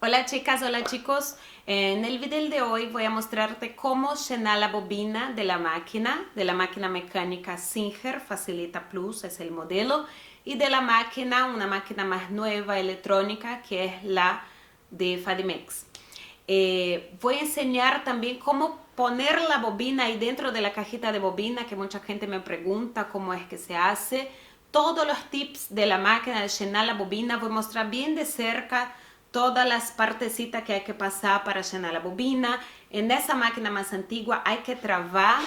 Hola chicas, hola chicos. En el video de hoy voy a mostrarte cómo llenar la bobina de la máquina mecánica Singer Facilita Plus, es el modelo, y de la máquina, una máquina más nueva electrónica que es la de Fadimex. Voy a enseñar también cómo poner la bobina ahí dentro de la cajita de bobina, que mucha gente me pregunta cómo es que se hace. Todos los tips de la máquina de llenar la bobina, voy a mostrar bien de cerca todas las partecitas que hay que pasar para llenar la bobina. En esa máquina más antigua hay que trabar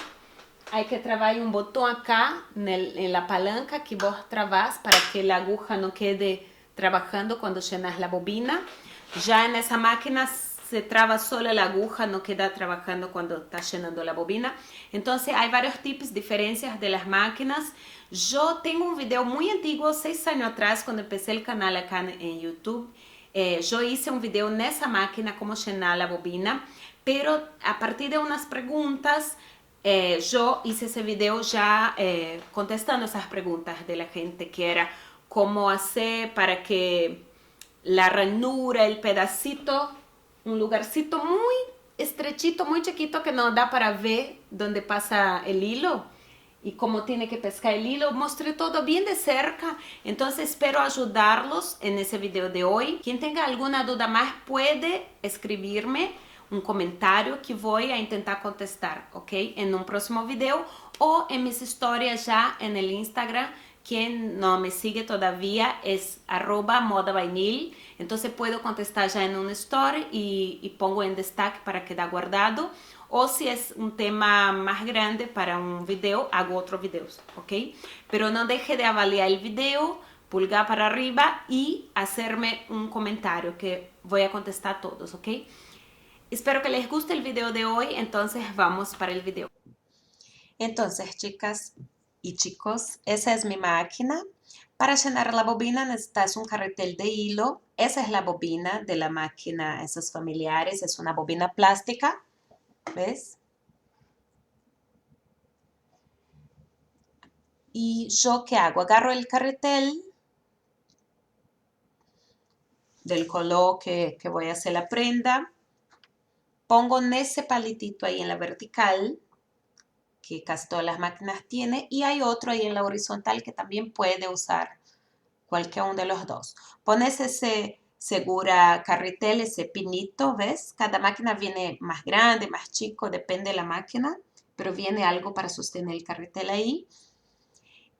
un botón acá en la palanca que vos trabas para que la aguja no quede trabajando cuando llenas la bobina. Ya en esa máquina se traba solo la aguja, no queda trabajando cuando está llenando la bobina. Entonces hay varios tips, diferencias de las máquinas. Yo tengo un video muy antiguo, 6 años atrás, cuando empecé el canal acá en YouTube. Yo hice un video en esa máquina, cómo llenar la bobina, pero a partir de unas preguntas, yo hice ese video ya contestando esas preguntas de la gente, que era cómo hacer para que la ranura, el pedacito, un lugarcito muy estrechito, muy chiquito que no da para ver dónde pasa el hilo y cómo tiene que pescar el hilo. Mostré todo bien de cerca, entonces espero ayudarlos en ese video de hoy. Quien tenga alguna duda más puede escribirme un comentario que voy a intentar contestar, ¿ok? En un próximo video o en mis historias ya en el Instagram. Quien no me sigue todavía es @modavainil. Entonces puedo contestar ya en un story y pongo en destaque para quedar guardado. O si es un tema más grande para un video, hago otros videos, ¿ok? Pero no deje de avaliar el video, pulgar para arriba y hacerme un comentario que voy a contestar todos, ¿ok? Espero que les guste el video de hoy, entonces vamos para el video. Entonces, chicas y chicos, esa es mi máquina. Para llenar la bobina necesitas un carretel de hilo. Esa es la bobina de la máquina, esas familiares. Es una bobina plástica, ¿ves? ¿Y yo qué hago? Agarro el carretel del color que voy a hacer la prenda. Pongo en ese palitito ahí en la vertical, que casi todas las máquinas tienen. Y hay otro ahí en la horizontal que también puede usar cualquiera uno de los dos. Pones ese segura carretel, ese pinito, ¿ves? Cada máquina viene más grande, más chico, depende de la máquina, pero viene algo para sostener el carretel ahí.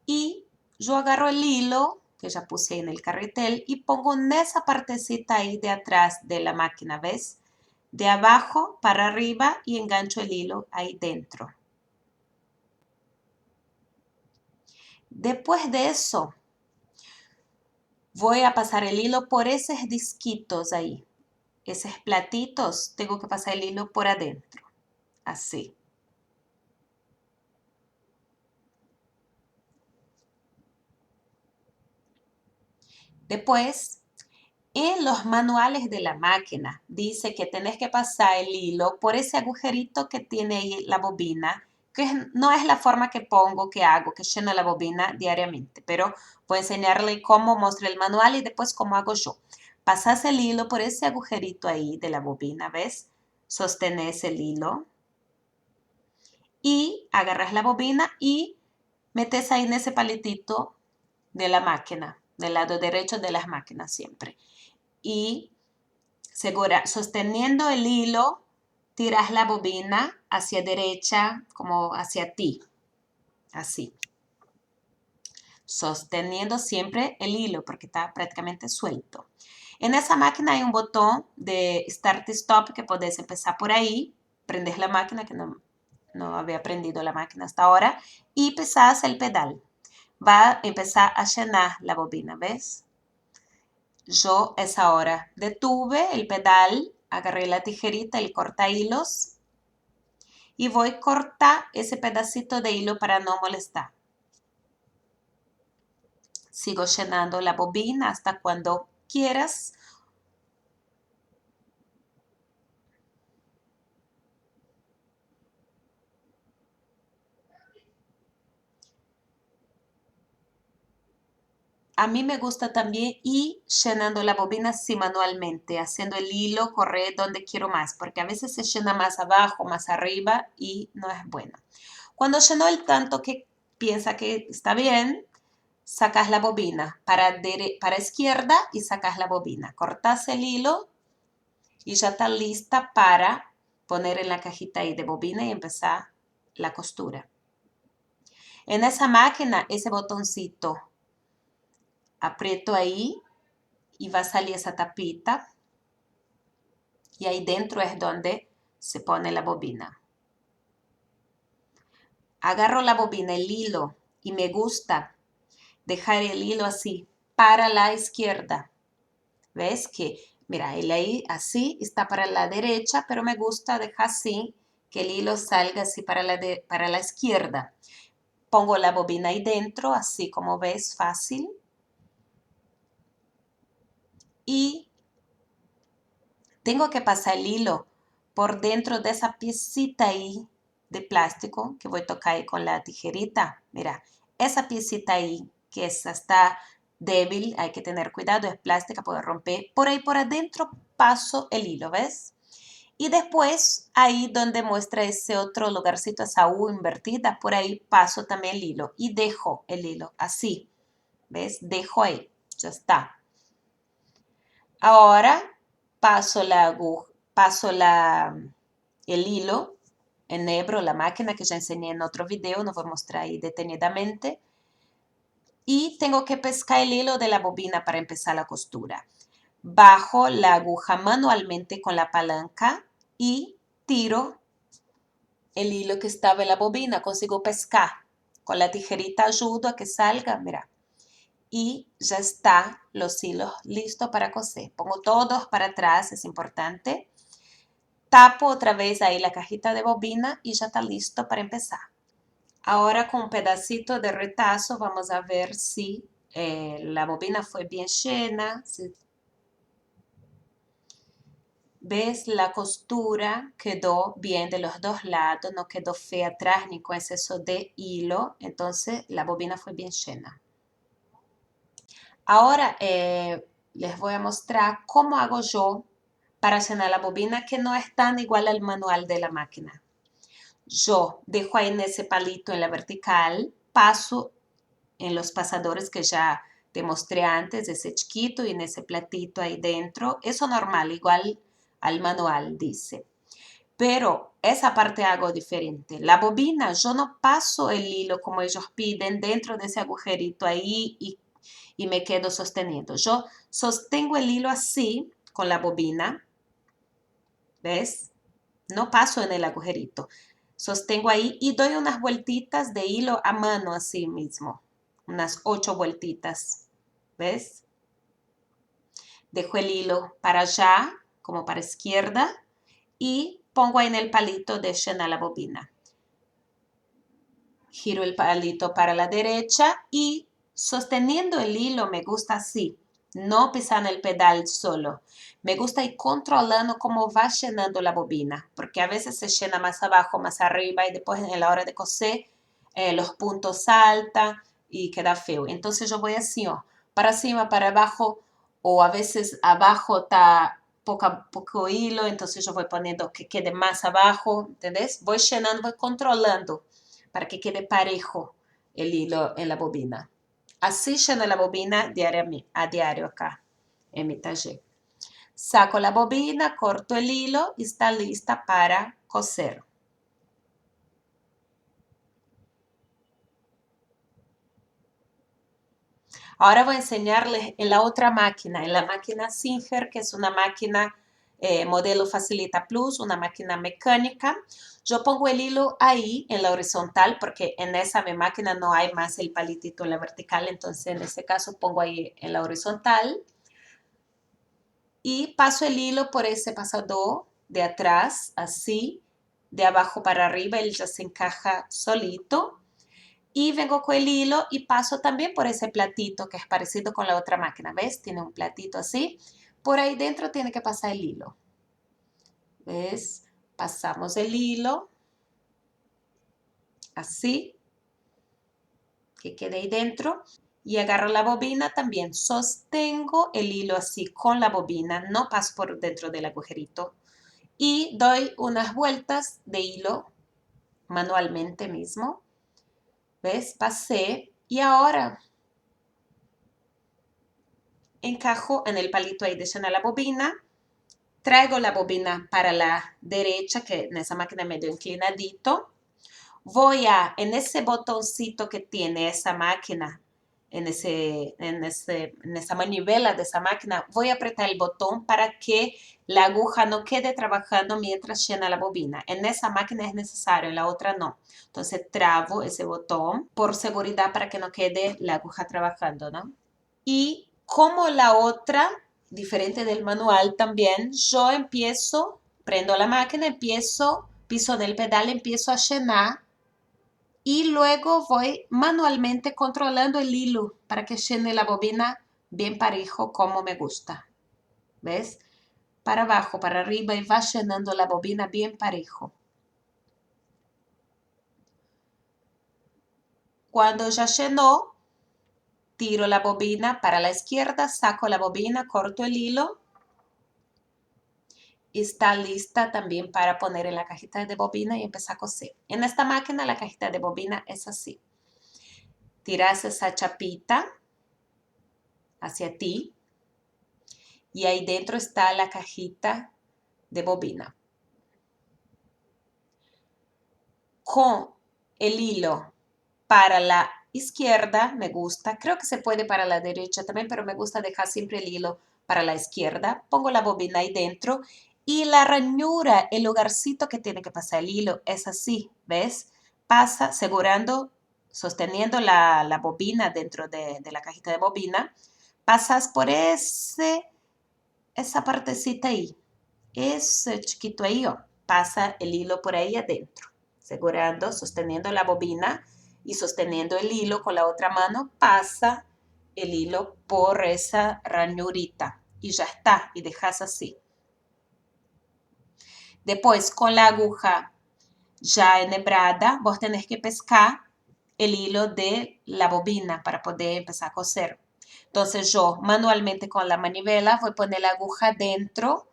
Y yo agarro el hilo que ya puse en el carretel y pongo en esa partecita ahí de atrás de la máquina, ¿ves? De abajo para arriba y engancho el hilo ahí dentro. Después de eso, voy a pasar el hilo por esos disquitos ahí. Esos platitos, tengo que pasar el hilo por adentro, así. Después, en los manuales de la máquina, dice que tenés que pasar el hilo por ese agujerito que tiene ahí la bobina, no es la forma que pongo, que hago, que lleno la bobina diariamente, pero voy a enseñarle cómo muestra el manual y después cómo hago yo. Pasas el hilo por ese agujerito ahí de la bobina, ¿ves? Sostenés el hilo y agarras la bobina y metes ahí en ese palitito de la máquina, del lado derecho de las máquinas siempre. Y sosteniendo el hilo, tiras la bobina hacia derecha, como hacia ti, así. Sosteniendo siempre el hilo porque está prácticamente suelto. En esa máquina hay un botón de Start y Stop que puedes empezar por ahí. Prendes la máquina, que no había prendido la máquina hasta ahora, y pisas el pedal. Va a empezar a llenar la bobina, ¿ves? Yo esa hora detuve el pedal, agarré la tijerita, el corta hilos y voy a cortar ese pedacito de hilo para no molestar. Sigo llenando la bobina hasta cuando quieras. A mí me gusta también ir llenando la bobina así manualmente, haciendo el hilo correr donde quiero más, porque a veces se llena más abajo, más arriba y no es bueno. Cuando llenó el tanto que piensa que está bien, sacas la bobina para izquierda y sacas la bobina. Cortas el hilo y ya está lista para poner en la cajita ahí de bobina y empezar la costura. En esa máquina, ese botoncito, aprieto ahí y va a salir esa tapita y ahí dentro es donde se pone la bobina. Agarro la bobina, el hilo, y me gusta dejar el hilo así para la izquierda. ¿Ves que? Mira, el ahí así está para la derecha, pero me gusta dejar así, que el hilo salga así para la izquierda. Pongo la bobina ahí dentro, así como ves, fácil. Y tengo que pasar el hilo por dentro de esa piecita ahí de plástico que voy a tocar ahí con la tijerita. Mira, esa piecita ahí que está débil, hay que tener cuidado, es plástica, puede romper. Por ahí por adentro paso el hilo, ¿ves? Y después, ahí donde muestra ese otro lugarcito, esa U invertida, por ahí paso también el hilo y dejo el hilo así, ¿ves? Dejo ahí, ya está. Ahora paso la aguja, el hilo, enhebro la máquina que ya enseñé en otro video, no voy a mostrar ahí detenidamente. Y tengo que pescar el hilo de la bobina para empezar la costura. Bajo la aguja manualmente con la palanca y tiro el hilo que estaba en la bobina, consigo pescar. Con la tijerita ayudo a que salga, mira. Y ya está los hilos listos para coser. Pongo todos para atrás, es importante. Tapo otra vez ahí la cajita de bobina y ya está listo para empezar. Ahora con un pedacito de retazo vamos a ver si la bobina fue bien llena, si ¿ves? La costura quedó bien de los dos lados, no quedó fea atrás ni con exceso de hilo, entonces la bobina fue bien llena. Ahora les voy a mostrar cómo hago yo para llenar la bobina que no es tan igual al manual de la máquina. Yo dejo ahí en ese palito en la vertical, paso en los pasadores que ya te mostré antes, ese chiquito y en ese platito ahí dentro. Eso normal, igual al manual dice. Pero esa parte hago diferente. La bobina, yo no paso el hilo como ellos piden dentro de ese agujerito ahí y me quedo sosteniendo. Yo sostengo el hilo así con la bobina, ¿ves? No paso en el agujerito. Sostengo ahí y doy unas vueltitas de hilo a mano así mismo. Unas 8 vueltitas, ¿ves? Dejo el hilo para allá, como para izquierda, y pongo ahí en el palito de llenar la bobina. Giro el palito para la derecha y sosteniendo el hilo me gusta así, no pisando el pedal solo. Me gusta ir controlando cómo va llenando la bobina, porque a veces se llena más abajo, más arriba y después en la hora de coser los puntos saltan y queda feo. Entonces yo voy así, oh, para arriba, para abajo, o a veces abajo está poco hilo, entonces yo voy poniendo que quede más abajo, ¿entendés? Voy llenando, voy controlando para que quede parejo el hilo en la bobina. Así lleno la bobina a diario acá en mi taller. Saco la bobina, corto el hilo y está lista para coser. Ahora voy a enseñarles en la otra máquina, en la máquina Singer, que es una máquina modelo Facilita Plus, una máquina mecánica. Yo pongo el hilo ahí en la horizontal porque en esa mi máquina no hay más el palitito en la vertical, entonces en este caso pongo ahí en la horizontal y paso el hilo por ese pasador de atrás, así, de abajo para arriba, él ya se encaja solito. Y vengo con el hilo y paso también por ese platito que es parecido con la otra máquina. ¿Ves? Tiene un platito así. Por ahí dentro tiene que pasar el hilo. ¿Ves? Pasamos el hilo. Así. Que quede ahí dentro. y agarro la bobina también. Sostengo el hilo así con la bobina, no paso por dentro del agujerito y doy unas vueltas de hilo manualmente mismo. ¿Ves? Pasé y ahora encajo en el palito ahí de llenar la bobina. Traigo la bobina para la derecha, que en esa máquina medio inclinadito. Voy en ese botoncito que tiene esa máquina, en esa manivela de esa máquina, voy a apretar el botón para que la aguja no quede trabajando mientras llena la bobina. En esa máquina es necesario, en la otra no. Entonces trabo ese botón por seguridad para que no quede la aguja trabajando, ¿no? Y como la otra, diferente del manual también, yo empiezo, prendo la máquina, piso del pedal, empiezo a llenar y luego voy manualmente controlando el hilo para que llene la bobina bien parejo como me gusta. ¿Ves? Para abajo, para arriba y va llenando la bobina bien parejo. Cuando ya llenó, tiro la bobina para la izquierda, saco la bobina, corto el hilo. Está lista también para poner en la cajita de bobina y empezar a coser. En esta máquina la cajita de bobina es así. Tiras esa chapita hacia ti y ahí dentro está la cajita de bobina. Con el hilo para la izquierda me gusta, creo que se puede para la derecha también, pero me gusta dejar siempre el hilo para la izquierda. Pongo la bobina ahí dentro y la ranura, el lugarcito que tiene que pasar el hilo es así, ¿ves? Pasa asegurando, sosteniendo la bobina dentro de la cajita de bobina, pasas por esa partecita ahí, ese chiquito ahí, pasa el hilo por ahí adentro, asegurando, sosteniendo la bobina y sosteniendo el hilo con la otra mano, pasa el hilo por esa ranurita y ya está, y dejas así. Después, con la aguja ya enhebrada, vos tenés que pescar el hilo de la bobina para poder empezar a coser. Entonces yo manualmente con la manivela voy a poner la aguja dentro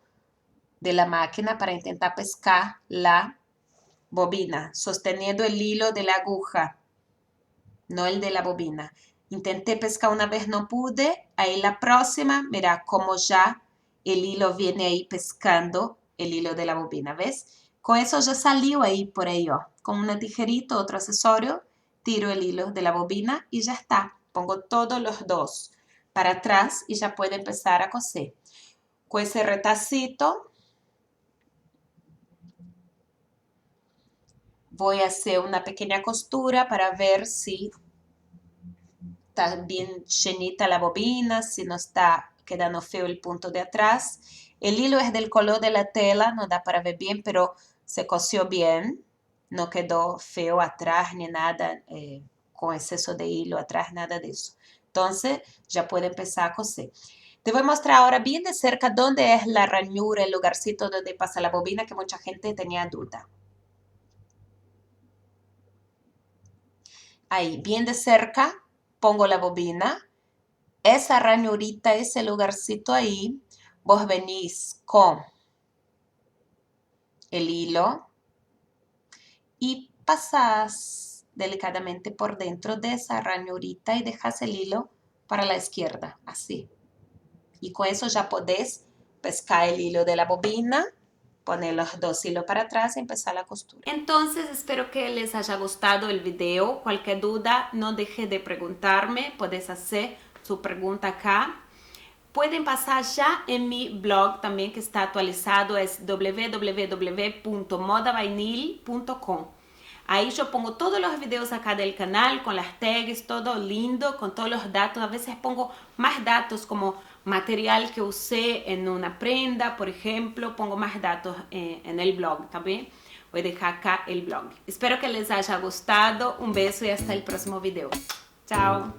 de la máquina para intentar pescar la bobina, sosteniendo el hilo de la aguja, no el de la bobina. Intenté pescar una vez, no pude. Ahí la próxima, mira cómo ya el hilo viene ahí pescando el hilo de la bobina, ¿ves? Con eso ya salió ahí por ahí, con una tijerita, otro accesorio, tiro el hilo de la bobina y ya está. Pongo todos los dos para atrás y ya puede empezar a coser. Con ese retacito voy a hacer una pequeña costura para ver si está bien llenita la bobina, si no está quedando feo el punto de atrás. El hilo es del color de la tela, no da para ver bien, pero se cosió bien. No quedó feo atrás ni nada, con exceso de hilo atrás, nada de eso. Entonces ya puede empezar a coser. Te voy a mostrar ahora bien de cerca dónde es la ranura, el lugarcito donde pasa la bobina, que mucha gente tenía duda. Ahí, bien de cerca, pongo la bobina. Esa ranurita, ese lugarcito ahí, vos venís con el hilo y pasás delicadamente por dentro de esa ranurita y dejas el hilo para la izquierda, así. Y con eso ya podés pescar el hilo de la bobina, poner los dos hilos para atrás y empezar la costura. Entonces espero que les haya gustado el video. Cualquier duda, no deje de preguntarme. Puedes hacer su pregunta acá. Pueden pasar ya en mi blog también, que está actualizado, es www.modavainil.com. Ahí yo pongo todos los videos acá del canal con las tags, todo lindo, con todos los datos. A veces pongo más datos como material que usé en una prenda, por ejemplo. Pongo más datos en el blog también. Voy a dejar acá el blog. Espero que les haya gustado. Un beso y hasta el próximo video. Chao.